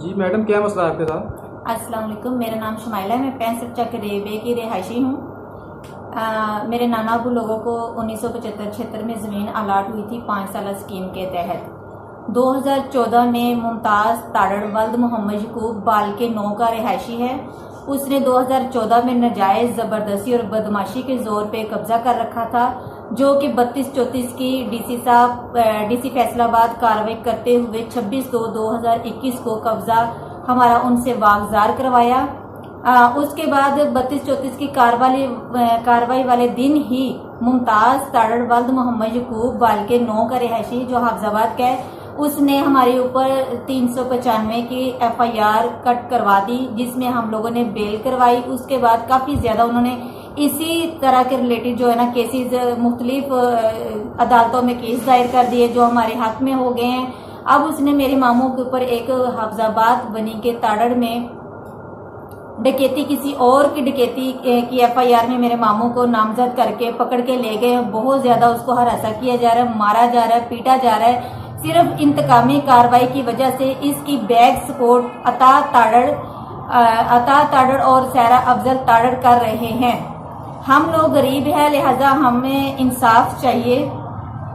जी madam, क्या मसला है आपके साथ? अस्सलाम वालेकुम, मेरा नाम शुमाइला है। मैं 65 चक रेबे की रिहायशी हूँ। मेरे नाना अबू लोगों को 1975-76 में ज़मीन अलाट हुई थी 5 साल स्कीम के तहत। 2014 में मुमताज़ ताड़ड़ वल्द मोहम्मद यकूब बाल के 9 का रिहायशी है। उसने 2014 में नाजायज़ ज़बरदस्ती और बदमाशी के ज़ोर पे कब्ज़ा कर रखा था, जो कि 32-34 की डीसी फैसलाबाद कार्रवाई करते हुए 26/2/2021 को कब्ज़ा हमारा उनसे वागजार करवाया। उसके बाद 32-34 की कार्रवाई वाले दिन ही मुमताज़ ताड़ड़ वल्द मोहम्मद यकूब बाल के 9 का रिहायशी जो हाफजाबाद का है, उसने हमारे ऊपर 395 की FIR कट करवा दी, जिसमें हम लोगों ने बेल करवाई। उसके बाद काफ़ी ज़्यादा उन्होंने इसी तरह के रिलेटेड जो है ना केसेस मुख्तलिफ अदालतों में केस दायर कर दिए जो हमारे हक में हो गए हैं। अब उसने मेरे मामू के ऊपर एक हाफजाबाद बनी के ताड़ड़ में डकैती, किसी और की डकैती की FIR में मेरे मामू को नामजद करके पकड़ के ले गए। बहुत ज़्यादा उसको हरासा किया जा रहा है, मारा जा रहा है, पीटा जा रहा है। सिर्फ इंतकामी कार्रवाई की वजह से इसकी बैक सपोर्ट अता ताड़ड़ और सहरा अफजल ताड़ड़ कर रहे हैं। हम लोग गरीब हैं, लिहाजा हमें इंसाफ चाहिए।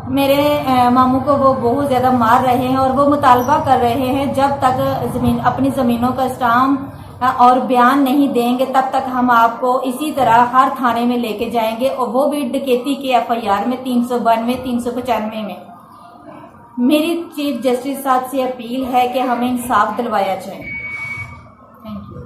मेरे मामू को वो बहुत ज़्यादा मार रहे हैं और वो मुतालबा कर रहे हैं जब तक अपनी ज़मीनों का स्टाम्प और बयान नहीं देंगे तब तक हम आपको इसी तरह हर थाने में लेके जाएंगे, और वो भी डकैती के FIR में 392, 395 में। मेरी चीफ जस्टिस साहब से अपील है कि हमें इंसाफ दिलवाया जाए।